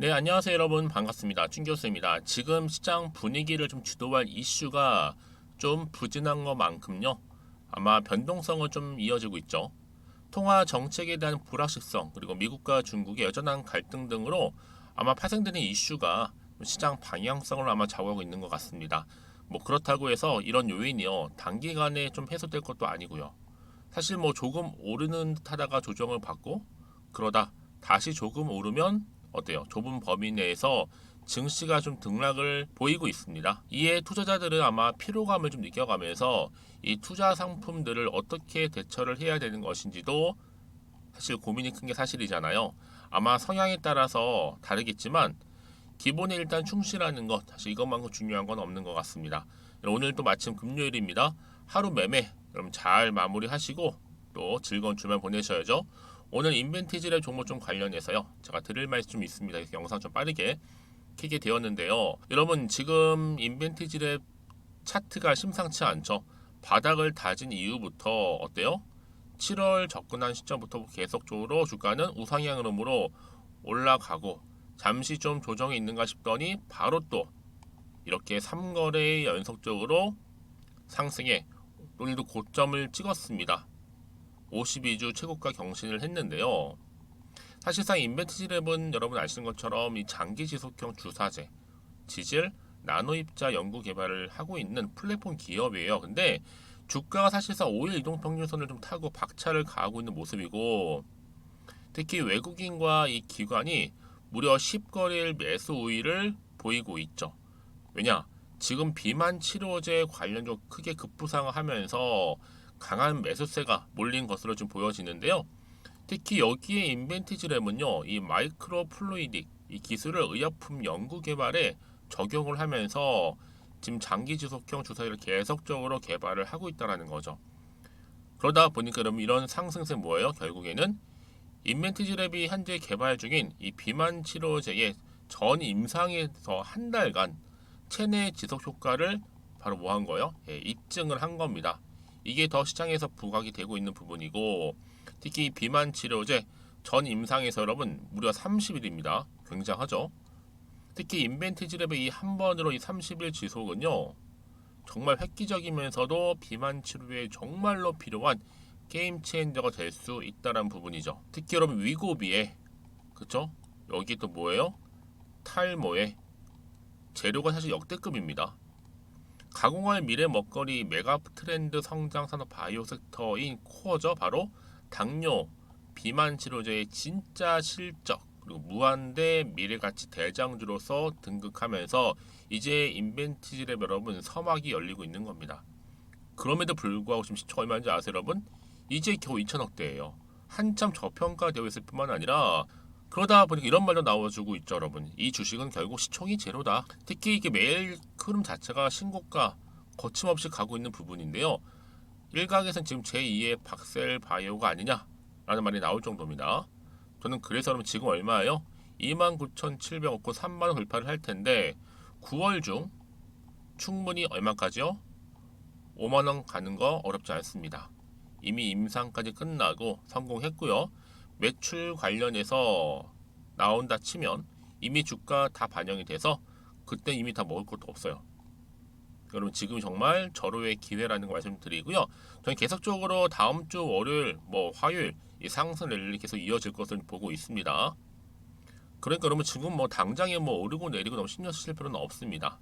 네, 안녕하세요 여러분. 반갑습니다. 춘교수입니다. 지금 시장 분위기를 좀 주도할 이슈가 좀 부진한 것만큼요. 아마 변동성은 좀 이어지고 있죠. 통화 정책에 대한 불확실성, 그리고 미국과 중국의 여전한 갈등 등으로 아마 파생되는 이슈가 시장 방향성을 아마 좌우하고 있는 것 같습니다. 뭐 그렇다고 해서 이런 요인이요. 단기간에 좀 해소될 것도 아니고요. 사실 뭐 조금 오르는 듯 하다가 조정을 받고 그러다 다시 조금 오르면 어때요? 좁은 범위 내에서 증시가 좀 등락을 보이고 있습니다. 이에 투자자들은 아마 피로감을 좀 느껴가면서 이 투자 상품들을 어떻게 대처를 해야 되는 것인지도 사실 고민이 큰 게 사실이잖아요. 아마 성향에 따라서 다르겠지만 기본에 일단 충실하는 것, 사실 이것만큼 중요한 건 없는 것 같습니다. 오늘 또 마침 금요일입니다. 하루 매매 여러분 잘 마무리하시고 또 즐거운 주말 보내셔야죠. 오늘 인벤티지랩 종목 좀 관련해서요. 제가 드릴 말씀 좀 있습니다. 그래서 영상 좀 빠르게 켜게 되었는데요. 여러분 지금 인벤티지랩 차트가 심상치 않죠. 바닥을 다진 이후부터 어때요? 7월 접근한 시점부터 계속적으로 주가는 우상향 흐름으로 올라가고 잠시 좀 조정이 있는가 싶더니 바로 또 이렇게 3거래 연속적으로 상승해 오늘도 고점을 찍었습니다. 52주 최고가 경신을 했는데요. 사실상 인벤트지랩은 여러분 아시는 것처럼 이 장기 지속형 주사제, 지질, 나노입자 연구 개발을 하고 있는 플랫폼 기업이에요. 근데 주가가 사실상 5일 이동평균선을 좀 타고 박차를 가하고 있는 모습이고 특히 외국인과 이 기관이 무려 10거래일 매수 우위를 보이고 있죠. 왜냐? 지금 비만 치료제 관련주 크게 급부상하면서 강한 매수세가 몰린 것으로 좀 보여지는데요. 특히 여기에 인벤티지램은요, 이 마이크로 플루이딕 이 기술을 의약품 연구 개발에 적용을 하면서 지금 장기 지속형 주사위를 계속적으로 개발을 하고 있다는 거죠. 그러다 보니까 그럼 이런 상승세 뭐예요? 결국에는 인벤티지랩이 현재 개발 중인 이 비만 치료제의 전 임상에서 한 달간 체내 지속 효과를 바로 뭐 한 거예요? 예, 입증을 한 겁니다. 이게 더 시장에서 부각이 되고 있는 부분이고 특히 비만 치료제 전 임상에서 여러분 무려 30일입니다. 굉장하죠? 특히 인벤티지랩의 이 한 번으로 이 30일 지속은요. 정말 획기적이면서도 비만 치료에 정말로 필요한 게임 체인저가 될 수 있다는 부분이죠. 특히 여러분 위고비에 그쵸? 여기 또 뭐예요? 탈모에 재료가 사실 역대급입니다. 가공할 미래 먹거리 메가 트렌드 성장 산업 바이오 섹터인 코어죠. 바로 당뇨, 비만 치료제의 진짜 실적 그리고 무한대 미래가치 대장주로서 등극하면서 이제 인벤티지랩 여러분 서막이 열리고 있는 겁니다. 그럼에도 불구하고 지금 시총 얼마인지 아세요 여러분? 이제 겨우 2천억대예요. 한참 저평가되어 있을 뿐만 아니라 그러다 보니까 이런 말도 나와주고 있죠 여러분. 이 주식은 결국 시총이 제로다. 특히 이게 매일 흐름 자체가 신고가 거침없이 가고 있는 부분인데요. 일각에서는 지금 제2의 박셀 바이오가 아니냐라는 말이 나올 정도입니다. 저는 그래서 그러면 지금 얼마예요? 29,700억고 3만원 돌파를 할 텐데 9월 중 충분히 얼마까지요? 5만원 가는 거 어렵지 않습니다. 이미 임상까지 끝나고 성공했고요. 매출 관련해서 나온다 치면 이미 주가 다 반영이 돼서 그때 이미 다 먹을 것도 없어요. 여러분 지금 정말 절호의 기회라는 거 말씀드리고요. 저는 계속적으로 다음 주 월요일, 뭐 화요일 이 상승 랠리 계속 이어질 것을 보고 있습니다. 그러니까 여러분 지금 뭐 당장에 뭐 오르고 내리고 너무 신경 쓰실 필요는 없습니다.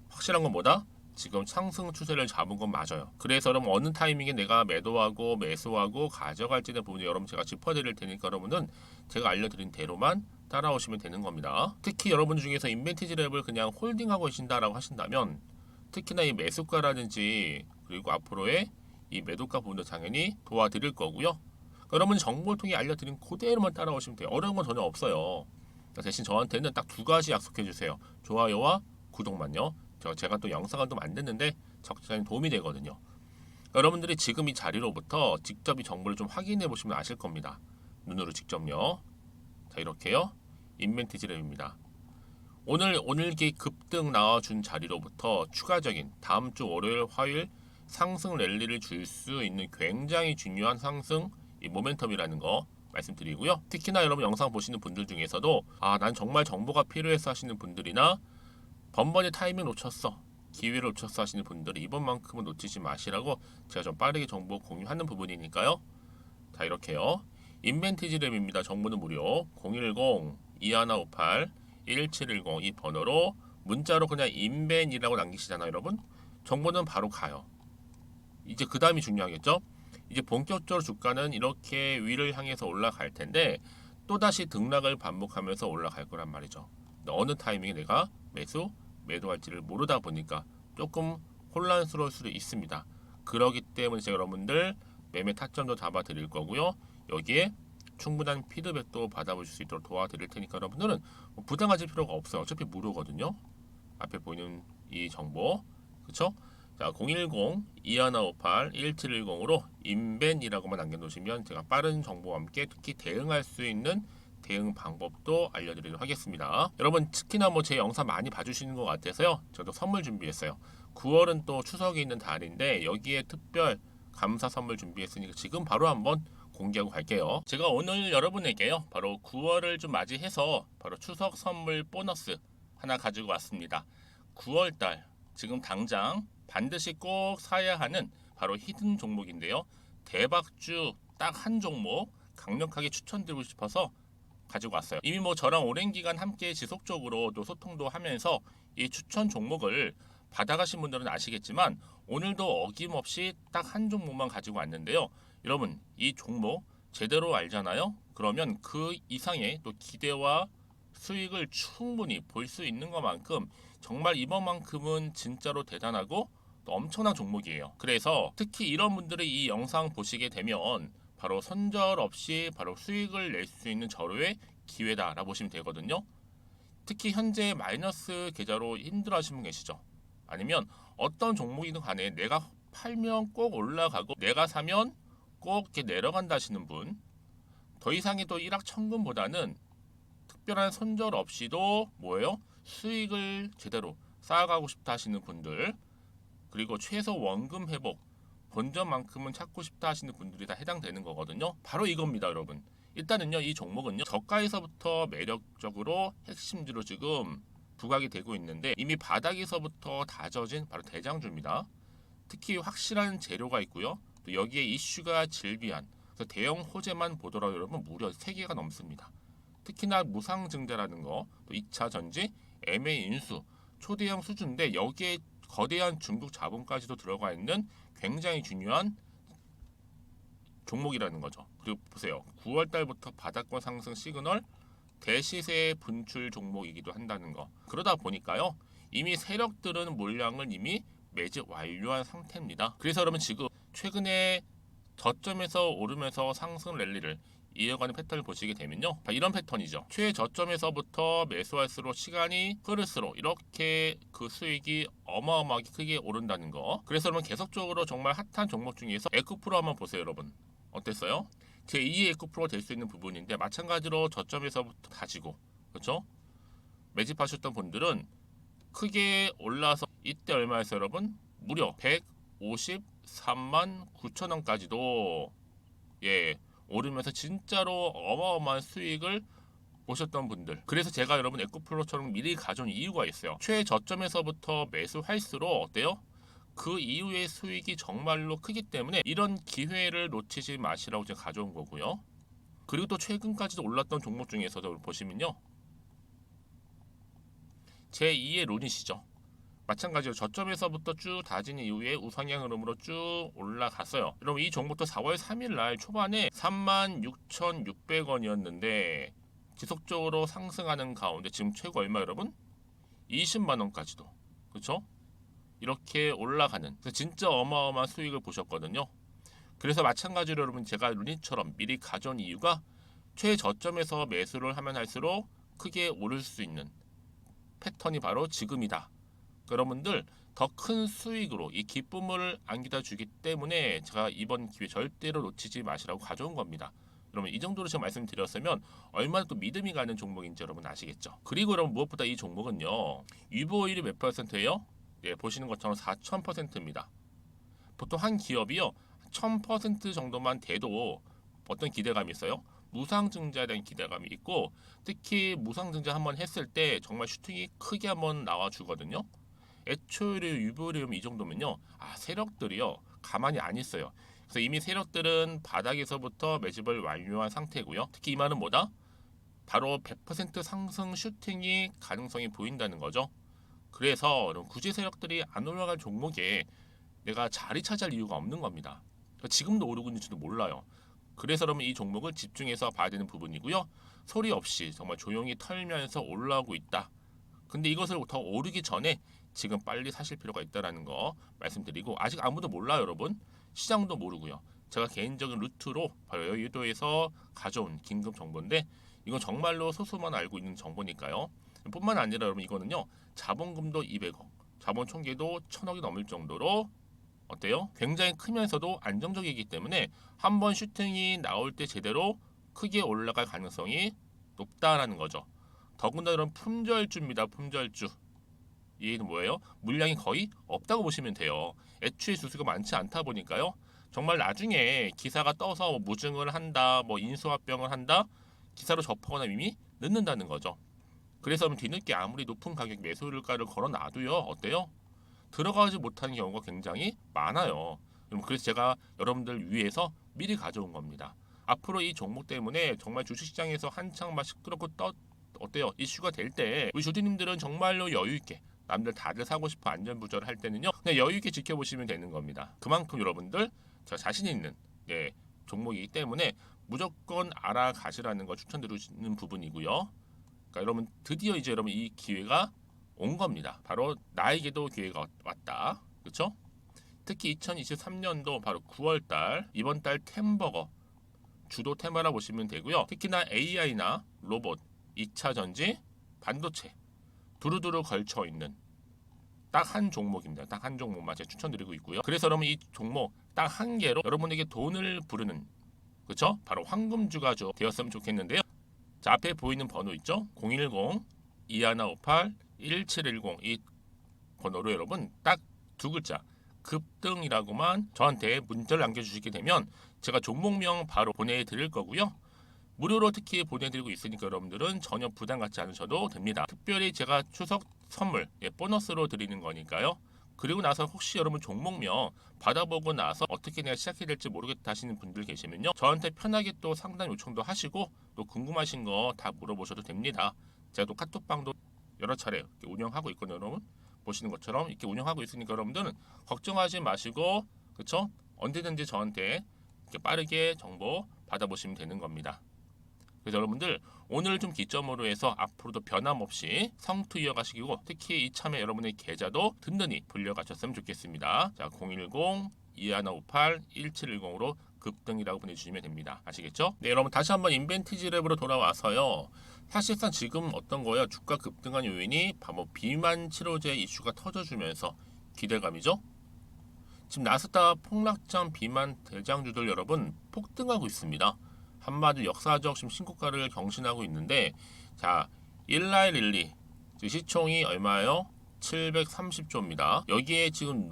확실한 건 뭐다? 지금 상승 추세를 잡은 건 맞아요. 그래서 여러분 어느 타이밍에 내가 매도하고 매수하고 가져갈지에 대한 부분을 여러분 제가 짚어드릴 테니까 여러분은 제가 알려드린 대로만 따라오시면 되는 겁니다. 특히 여러분 중에서 인벤티지랩을 그냥 홀딩하고 계신다라고 하신다면 특히나 이 매수가라든지 그리고 앞으로의 이 매도가 부분도 당연히 도와드릴 거고요. 여러분 정보를 통해 알려드린 그대로만 따라오시면 돼요. 어려운 건 전혀 없어요. 대신 저한테는 딱 두 가지 약속해 주세요. 좋아요와 구독만요. 제가 또 영상을 좀 만드는데 적절히 도움이 되거든요. 여러분들이 지금 이 자리로부터 직접 이 정보를 좀 확인해 보시면 아실 겁니다. 눈으로 직접요. 자 이렇게요. 인벤티지랩입니다. 오늘기 급등 나와준 자리로부터 추가적인 다음 주 월요일, 화요일 상승 랠리를 줄 수 있는 굉장히 중요한 상승 이 모멘텀이라는 거 말씀드리고요. 특히나 여러분 영상 보시는 분들 중에서도 난 정말 정보가 필요해서 하시는 분들이나 번번이 타이밍 놓쳤어, 기회를 놓쳤어 하시는 분들이 이번만큼은 놓치지 마시라고 제가 좀 빠르게 정보 공유하는 부분이니까요. 자, 이렇게요. 인벤티지랩입니다. 정보는 무료. 010-2158-1710 이 번호로 문자로 그냥 인벤이라고 남기시잖아요, 여러분. 정보는 바로 가요. 이제 그 다음이 중요하겠죠? 이제 본격적으로 주가는 이렇게 위를 향해서 올라갈 텐데 또다시 등락을 반복하면서 올라갈 거란 말이죠. 어느 타이밍에 내가 매도할지를 모르다 보니까 조금 혼란스러울 수도 있습니다. 그러기 때문에 제가 여러분들 매매 타점도 잡아드릴 거고요. 여기에 충분한 피드백도 받아보실 수 있도록 도와드릴 테니까 여러분들은 부담하실 필요가 없어요. 어차피 무료거든요. 앞에 보이는 이 정보, 그쵸? 자, 010-2158-1710으로 인벤이라고만 남겨놓으시면 제가 빠른 정보와 함께 특히 대응할 수 있는 대응 방법도 알려드리도록 하겠습니다. 여러분 특히나 제 영상 많이 봐주시는 것 같아서요. 저도 선물 준비했어요. 9월은 또 추석이 있는 달인데 여기에 특별 감사 선물 준비했으니까 지금 바로 한번 공개하고 갈게요. 제가 오늘 여러분에게요, 바로 9월을 좀 맞이해서 바로 추석 선물 보너스 하나 가지고 왔습니다. 9월달 지금 당장 반드시 꼭 사야 하는 바로 히든 종목인데요. 대박주 딱 한 종목 강력하게 추천드리고 싶어서 가지고 왔어요. 이미 저랑 오랜 기간 함께 지속적으로 또 소통도 하면서 이 추천 종목을 받아가신 분들은 아시겠지만 오늘도 어김없이 딱 한 종목만 가지고 왔는데요. 여러분 이 종목 제대로 알잖아요. 그러면 그 이상의 또 기대와 수익을 충분히 볼 수 있는 것만큼 정말 이번만큼은 진짜로 대단하고 또 엄청난 종목이에요. 그래서 특히 이런 분들이 이 영상 보시게 되면 바로 손절 없이 바로 수익을 낼 수 있는 절호의 기회다라고 보시면 되거든요. 특히 현재 마이너스 계좌로 힘들어하시는 분 계시죠? 아니면 어떤 종목이든 간에 내가 팔면 꼭 올라가고 내가 사면 꼭 이렇게 내려간다 하시는 분, 더 이상의 또 일확천금보다는 특별한 손절 없이도 수익을 제대로 쌓아가고 싶다 하시는 분들, 그리고 최소 원금 회복 본전만큼은 찾고 싶다 하시는 분들이 다 해당되는 거거든요. 바로 이겁니다, 여러분. 일단은요, 이 종목은요, 저가에서부터 매력적으로 핵심주로 지금 부각이 되고 있는데 이미 바닥에서부터 다져진 바로 대장주입니다. 특히 확실한 재료가 있고요. 또 여기에 이슈가 질비한, 그래서 대형 호재만 보더라도 여러분 무려 3개가 넘습니다. 특히나 무상증자라는 거, 또 2차 전지, M&A 인수, 초대형 수준인데 여기에 거대한 중국 자본까지도 들어가 있는 굉장히 중요한 종목이라는 거죠. 그리고 보세요. 9월 달부터 바닥권 상승 시그널, 대시세 분출 종목이기도 한다는 거. 그러다 보니까요. 이미 세력들은 물량을 이미 매집 완료한 상태입니다. 그래서 여러분 지금 최근에 저점에서 오르면서 상승 랠리를 이어가는 패턴을 보시게 되면요, 이런 패턴이죠. 최저점에서부터 매수할수록 시간이 흐를수록 이렇게 그 수익이 어마어마하게 크게 오른다는 거. 그래서 여러분 계속적으로 정말 핫한 종목 중에서 에코프로 한번 보세요. 여러분 어땠어요? 제2의 에코프로가 될 수 있는 부분인데 마찬가지로 저점에서부터 다지고, 그렇죠? 매집하셨던 분들은 크게 올라서 이때 얼마였어요, 여러분? 무려 153만 9천 원까지도 오르면서 진짜로 어마어마한 수익을 보셨던 분들. 그래서 제가 여러분 에코프로처럼 미리 가져온 이유가 있어요. 최저점에서부터 매수할수록 어때요? 그 이후의 수익이 정말로 크기 때문에 이런 기회를 놓치지 마시라고 제가 가져온 거고요. 그리고 또 최근까지도 올랐던 종목 중에서도 보시면요, 제2의 론이시죠. 마찬가지로 저점에서부터 쭉 다진 이후에 우상향 흐름으로 쭉 올라갔어요. 여러분 이 종목도 4월 3일 날 초반에 36,600원이었는데 지속적으로 상승하는 가운데 지금 최고 얼마 여러분? 20만 원까지도, 그렇죠? 이렇게 올라가는, 진짜 어마어마한 수익을 보셨거든요. 그래서 마찬가지로 여러분 제가 루닛처럼 미리 가져온 이유가 최저점에서 매수를 하면 할수록 크게 오를 수 있는 패턴이 바로 지금이다. 여러분들 더 큰 수익으로 이 기쁨을 안겨다 주기 때문에 제가 이번 기회 절대로 놓치지 마시라고 가져온 겁니다. 여러분 이 정도로 제가 말씀드렸으면 얼마나 또 믿음이 가는 종목인지 여러분 아시겠죠? 그리고 여러분 무엇보다 이 종목은요, 유보율이 몇 %예요? 보시는 것처럼 4000%입니다. 보통 한 기업이요 1000% 정도만 돼도 어떤 기대감이 있어요? 무상증자에 대한 기대감이 있고, 특히 무상증자 한번 했을 때 정말 슈팅이 크게 한번 나와주거든요. 애초에 유보리움 이 정도면요, 세력들이요 가만히 안 있어요. 그래서 이미 세력들은 바닥에서부터 매집을 완료한 상태고요. 특히 이 말은 뭐다? 바로 100% 상승 슈팅이 가능성이 보인다는 거죠. 그래서 굳이 세력들이 안 올라갈 종목에 내가 자리 차지할 이유가 없는 겁니다. 지금도 오르고 있는지도 몰라요. 그래서 그러면 이 종목을 집중해서 봐야 되는 부분이고요. 소리 없이 정말 조용히 털면서 올라오고 있다. 근데 이것을 더 오르기 전에 지금 빨리 사실 필요가 있다는 거 말씀드리고, 아직 아무도 몰라요, 여러분. 시장도 모르고요. 제가 개인적인 루트로 바로 여의도에서 가져온 긴급 정보인데, 이건 정말로 소수만 알고 있는 정보니까요. 뿐만 아니라 여러분, 이거는요, 자본금도 200억, 자본 총계도 1000억이 넘을 정도로 어때요? 굉장히 크면서도 안정적이기 때문에 한번 슈팅이 나올 때 제대로 크게 올라갈 가능성이 높다라는 거죠. 더군다나 이런 품절주입니다. 품절주. 이는 뭐예요? 물량이 거의 없다고 보시면 돼요. 애초에 수수가 많지 않다 보니까요. 정말 나중에 기사가 떠서 뭐 무증을 한다, 뭐 인수합병을 한다, 기사로 접하거나 이미 늦는다는 거죠. 그래서 뒤늦게 아무리 높은 가격 매수가를 걸어놔도요, 어때요? 들어가지 못하는 경우가 굉장히 많아요. 그래서 제가 여러분들 위해서 미리 가져온 겁니다. 앞으로 이 종목 때문에 정말 주식시장에서 한창 막 시끄럽고 어때요? 이슈가 될 때 우리 주주님들은 정말로 여유 있게, 남들 다들 사고 싶어 안전부절을 할 때는요, 그냥 여유 있게 지켜보시면 되는 겁니다. 그만큼 여러분들 저 자신 있는 종목이기 때문에 무조건 알아가시라는 거 추천드리는 부분이고요. 그러니까 여러분 드디어 이제 여러분 이 기회가 온 겁니다. 바로 나에게도 기회가 왔다. 그렇죠? 특히 2023년도 바로 9월달, 이번 달 템버거 주도 테마라 보시면 되고요. 특히나 AI나 로봇, 2차 전지, 반도체 두루두루 걸쳐 있는 딱 한 종목입니다. 딱 한 종목만 제가 추천드리고 있고요. 그래서 여러분 이 종목 딱 한 개로 여러분에게 돈을 부르는, 그렇죠? 바로 황금주가 되었으면 좋겠는데요. 자, 앞에 보이는 번호 있죠? 010-2158-1710 이 번호로 여러분 딱 두 글자 급등이라고만 저한테 문자를 남겨주시게 되면 제가 종목명 바로 보내드릴 거고요. 무료로 특히 보내드리고 있으니까 여러분들은 전혀 부담 갖지 않으셔도 됩니다. 특별히 제가 추석 선물 보너스로 드리는 거니까요. 그리고 나서 혹시 여러분 종목명 받아보고 나서 어떻게 내가 시작해야 될지 모르겠다 하시는 분들 계시면요, 저한테 편하게 또 상담 요청도 하시고 또 궁금하신 거 다 물어보셔도 됩니다. 제가 또 카톡방도 여러 차례 운영하고 있거든요. 여러분 보시는 것처럼 이렇게 운영하고 있으니까 여러분들은 걱정하지 마시고, 그렇죠? 언제든지 저한테 이렇게 빠르게 정보 받아보시면 되는 겁니다. 그래서 여러분들 오늘 좀 기점으로 해서 앞으로도 변함없이 성투 이어가시고, 특히 이참에 여러분의 계좌도 든든히 불려가셨으면 좋겠습니다. 자, 010-2158-1710으로 급등이라고 보내주시면 됩니다. 아시겠죠? 네, 여러분 다시 한번 인벤티지 랩으로 돌아와서요. 사실상 지금 어떤 거예요? 주가 급등한 요인이 바로 비만 치료제 이슈가 터져주면서 기대감이죠. 지금 나스닥 폭락장 비만 대장주들 여러분 폭등하고 있습니다. 한마디 역사적 지금 신고가를 경신하고 있는데, 자, 1912 시총이 얼마예요? 730조입니다. 여기에 지금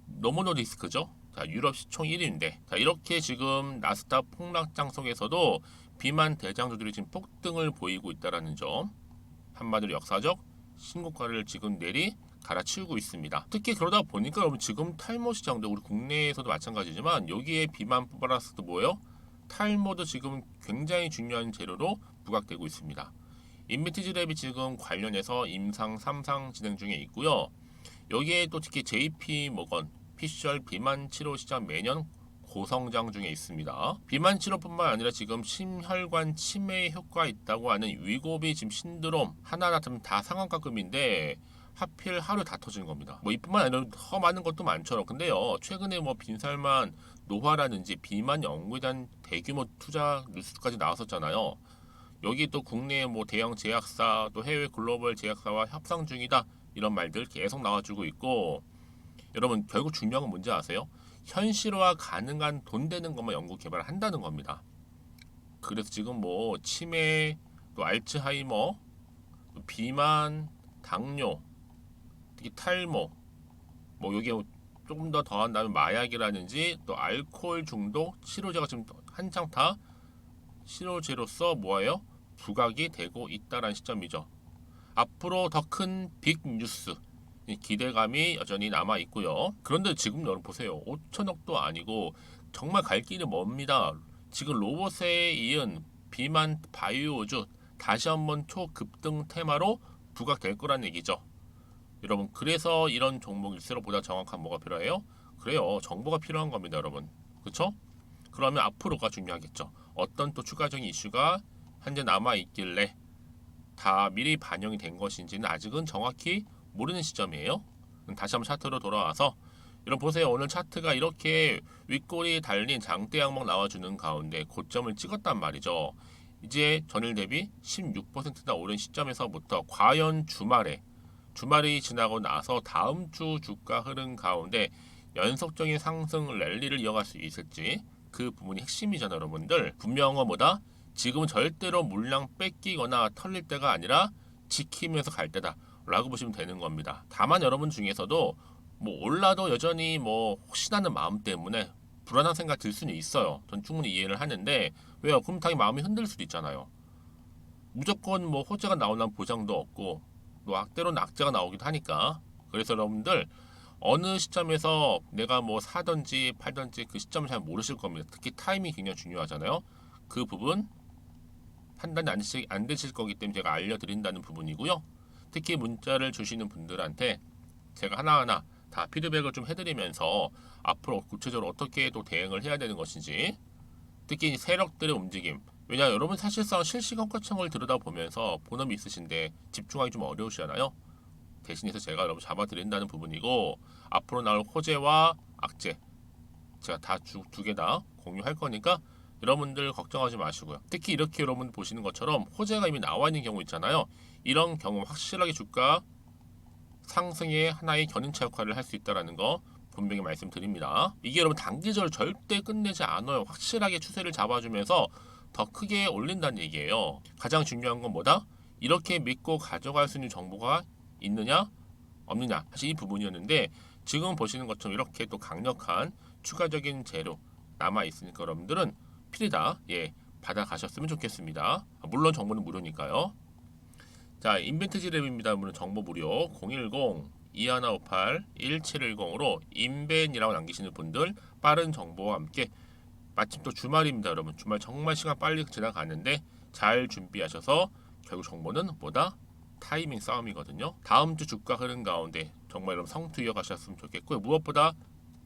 노모노디스크죠. 자, 유럽 시총 1위인데, 자, 이렇게 지금 나스닥 폭락장 속에서도 비만 대장주들이 지금 폭등을 보이고 있다는 점, 한마디로 역사적 신고가를 지금 갈아치우고 있습니다. 특히 그러다 보니까 여러분 지금 탈모 시장도 우리 국내에서도 마찬가지지만 여기에 비만 플러스도 뭐예요? 탈모도 지금 굉장히 중요한 재료로 부각되고 있습니다. 인벤티지 랩이 지금 관련해서 임상 3상 진행 중에 있고요. 여기에 또 특히 JP 모건 피셜 비만 치료 시장 매년 고성장 중에 있습니다. 비만 치료뿐만 아니라 지금 심혈관 치매에 효과가 있다고 하는 위고비 지금 신드롬 하나하나 다 상한가급인데 하필 하루 다 터지는 겁니다. 뭐 이뿐만 아니라 더 많은 것도 많죠. 근데요, 최근에 뭐 빈살만 노화라든지 비만 연구에 대한 대규모 투자 뉴스까지 나왔었잖아요. 여기 또 국내 뭐 대형 제약사 또 해외 글로벌 제약사와 협상 중이다, 이런 말들 계속 나와주고 있고, 여러분 결국 중요한 건 뭔지 아세요? 현실화 가능한 돈 되는 것만 연구 개발을 한다는 겁니다. 그래서 지금 뭐 치매, 또 알츠하이머, 또 비만, 당뇨, 특히 탈모, 뭐 여기에 조금 더 더한다면 마약이라든지 또 알코올 중독 치료제가 지금 한창 다 실효제로서 뭐예요? 부각이 되고 있다는 시점이죠. 앞으로 더 큰 빅 뉴스 기대감이 여전히 남아 있고요. 그런데 지금 여러분 보세요. 5천억도 아니고 정말 갈 길이 멉니다. 지금 로봇에 이은 비만 바이오우주 다시 한번 초급등 테마로 부각될 거란 얘기죠. 여러분 그래서 이런 종목일수록 보다 정확한 뭐가 필요해요? 그래요. 정보가 필요한 겁니다, 여러분. 그렇죠? 그러면 앞으로가 중요하겠죠. 어떤 또 추가적인 이슈가 현재 남아 있길래 다 미리 반영이 된 것인지는 아직은 정확히 모르는 시점이에요. 다시 한번 차트로 돌아와서 여러분 보세요. 오늘 차트가 이렇게 윗골이 달린 장대 양목 나와주는 가운데 고점을 찍었단 말이죠. 이제 전일 대비 16%나 오른 시점에서부터 과연 주말이 지나고 나서 다음 주 주가 흐름 가운데 연속적인 상승 랠리를 이어갈 수 있을지 그 부분이 핵심이잖아요, 여러분들. 분명한 뭐다? 지금은 절대로 물량 뺏기거나 털릴 때가 아니라 지키면서 갈 때다 라고 보시면 되는 겁니다. 다만 여러분 중에서도 뭐 올라도 여전히 뭐 혹시나 하는 마음 때문에 불안한 생각 들 수는 있어요. 전 충분히 이해를 하는데 왜요? 그럼 당연히 마음이 흔들 수도 있잖아요. 무조건 뭐 호재가 나오는 보장도 없고 또 때로는 악재가 나오기도 하니까. 그래서 여러분들 어느 시점에서 내가 뭐 사든지 팔든지 그 시점을 잘 모르실 겁니다. 특히 타이밍이 굉장히 중요하잖아요. 그 부분 판단이 안 되실 거기 때문에 제가 알려드린다는 부분이고요. 특히 문자를 주시는 분들한테 제가 하나하나 다 피드백을 좀 해드리면서 앞으로 구체적으로 어떻게 또 대응을 해야 되는 것인지, 특히 세력들의 움직임, 왜냐 여러분 사실상 실시간 가청을 들여다보면서 본업이 있으신데 집중하기 좀 어려우시잖아요. 대신해서 제가 여러분 잡아드린다는 부분이고, 앞으로 나올 호재와 악재 제가 다 두 개 다 공유할 거니까 여러분들 걱정하지 마시고요. 특히 이렇게 여러분 보시는 것처럼 호재가 이미 나와 있는 경우 있잖아요. 이런 경우 확실하게 주가 상승의 하나의 견인차 역할을 할 수 있다는 거 분명히 말씀드립니다. 이게 여러분 단기적으로 절대 끝내지 않아요. 확실하게 추세를 잡아주면서 더 크게 올린다는 얘기예요. 가장 중요한 건 뭐다? 이렇게 믿고 가져갈 수 있는 정보가 있느냐 없느냐, 사실 이 부분이었는데 지금 보시는 것처럼 이렇게 또 강력한 추가적인 재료 남아 있으니까 여러분들은 필히다 받아가셨으면 좋겠습니다. 물론 정보는 무료니까요. 자, 인벤트지 랩입니다. 물론 정보 무료 010-2158-1710으로 인벤이라고 남기시는 분들 빠른 정보와 함께, 마침 또 주말입니다, 여러분. 주말 정말 시간 빨리 지나가는데 잘 준비하셔서 결국 정보는 뭐다? 타이밍 싸움이거든요. 다음 주 주가 흐름 가운데 정말 여러분 성투 이어가셨으면 좋겠고요. 무엇보다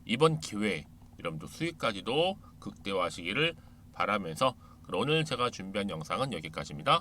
이번 기회에 여러분도 수익까지도 극대화하시기를 바라면서 오늘 제가 준비한 영상은 여기까지입니다.